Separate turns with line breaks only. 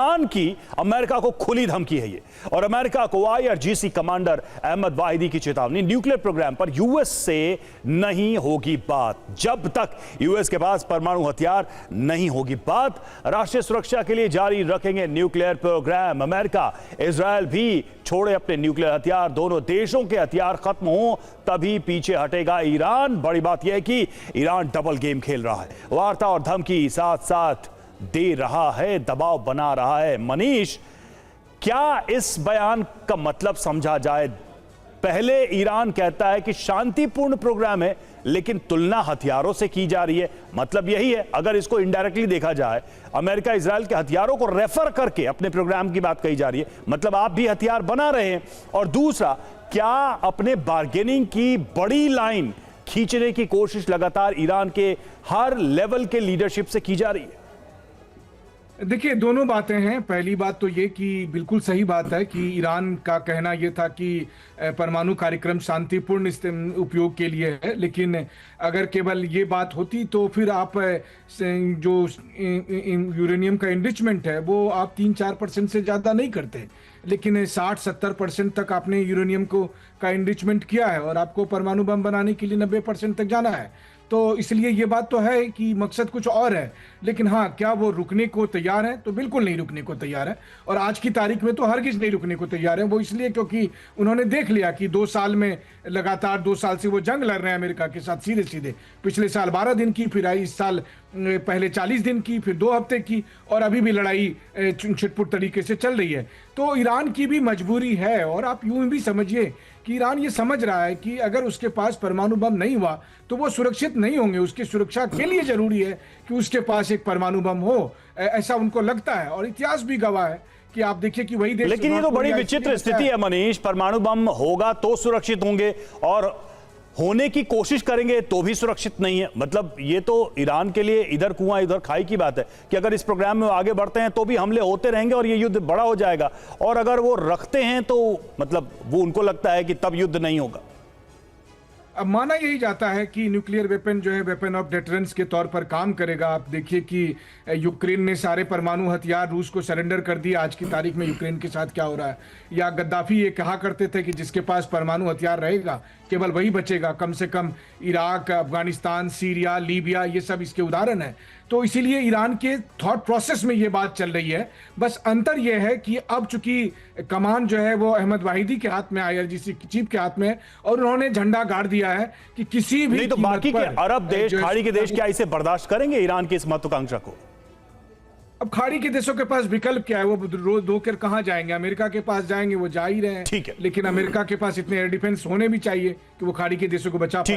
Iran की America को खुली धमकी है ये, और अमेरिका को IRGC कमांडर अहमद वाहिदी की चेतावनी, न्यूक्लियर प्रोग्राम पर यूएस से नहीं होगी बात जब तक यूएस के पास परमाणु हथियार नहीं होगी बात। राष्ट्रीय सुरक्षा के लिए जारी रखेंगे न्यूक्लियर प्रोग्राम। अमेरिका इजरायल भी छोड़े अपने न्यूक्लियर हथियार, दोनों देशों के हथियार खत्म हो तभी पीछे हटेगा ईरान। बड़ी बात यह है कि ईरान डबल गेम खेल रहा है, वार्ता और धमकी साथ साथ दे रहा है, दबाव बना रहा है। मनीष, क्या इस बयान का मतलब समझा जाए? पहले ईरान कहता है कि शांतिपूर्ण प्रोग्राम है, लेकिन तुलना हथियारों से की जा रही है। मतलब यही है, अगर इसको इनडायरेक्टली देखा जाए, अमेरिका इजरायल के हथियारों को रेफर करके अपने प्रोग्राम की बात कही जा रही है, मतलब आप भी हथियार बना रहे हैं। और दूसरा, क्या अपने बार्गेनिंग की बड़ी लाइन खींचने की कोशिश लगातार ईरान के हर लेवल के लीडरशिप से की जा रही है?
देखिए, दोनों बातें हैं। पहली बात तो ये कि बिल्कुल सही बात है कि ईरान का कहना ये था कि परमाणु कार्यक्रम शांतिपूर्ण उपयोग के लिए है, लेकिन अगर केवल ये बात होती तो फिर आप जो यूरेनियम का एनरिचमेंट है वो आप 3-4% से ज़्यादा नहीं करते, लेकिन 60-70% तक आपने यूरेनियम का एनरिचमेंट किया है और आपको परमाणु बम बनाने के लिए 90% तक जाना है। तो इसलिए ये बात तो है कि मकसद कुछ और है, लेकिन हाँ, क्या वो रुकने को तैयार है? तो बिल्कुल नहीं रुकने को तैयार है, और आज की तारीख में तो हरगिज नहीं रुकने को तैयार है। वो इसलिए क्योंकि उन्होंने देख लिया कि 2 साल में लगातार 2 साल से वो जंग लड़ रहे हैं अमेरिका के साथ सीधे सीधे। पिछले साल 12 दिन की, फिर इस साल पहले 40 दिन की, फिर 2 हफ्ते की, और अभी भी लड़ाई छिटपुट तरीके से चल रही है। तो ईरान की भी मजबूरी है, और आप यूं भी समझिए कि ईरान ये समझ रहा है कि अगर उसके पास परमाणु बम नहीं हुआ तो वो सुरक्षित नहीं होंगे। उसकी सुरक्षा के लिए जरूरी है कि उसके पास एक परमाणु बम हो, ऐसा उनको लगता है, और इतिहास भी गवाह है कि आप देखिए कि वही देश।
लेकिन ये तो बड़ी विचित्र स्थिति है मनीष, परमाणु बम होगा तो सुरक्षित होंगे और होने की कोशिश करेंगे तो भी सुरक्षित नहीं है। मतलब ये तो ईरान के लिए इधर कुआं इधर खाई की बात है कि अगर इस प्रोग्राम में आगे बढ़ते हैं तो भी हमले होते रहेंगे और ये युद्ध बड़ा हो जाएगा, और अगर वो रखते हैं तो मतलब वो उनको लगता है कि तब युद्ध नहीं होगा।
अब माना यही जाता है कि न्यूक्लियर वेपन जो है वेपन ऑफ डेटरेंस के तौर पर काम करेगा। आप देखिए कि यूक्रेन ने सारे परमाणु हथियार रूस को सरेंडर कर दिया। आज की तारीख में यूक्रेन के साथ क्या हो रहा है? या गद्दाफी ये कहा करते थे कि जिसके पास परमाणु हथियार रहेगा केवल वही बचेगा। कम से कम इराक, अफगानिस्तान, सीरिया, लीबिया, ये सब इसके उदाहरण हैं। तो इसीलिए ईरान के थॉट प्रोसेस में ये बात चल रही है। बस अंतर यह है कि अब चूंकि कमान जो है वो अहमद वाहिदी के हाथ में, IRGC चीफ के हाथ में है, और उन्होंने झंडा गाड़ दिया है कि किसी भी
नहीं तो बाकी के अरब देश, खाड़ी के देश क्या इसे बर्दाश्त करेंगे ईरान की इस महत्वाकांक्षा को?
अब खाड़ी के देशों के पास विकल्प क्या है? वो रोज धोकर कहां जाएंगे? अमेरिका के पास जाएंगे, वो जा ही रहे हैं।
ठीक है,
लेकिन अमेरिका के पास इतने एयर डिफेंस होने भी चाहिए कि वो खाड़ी के देशों को बचा पाए।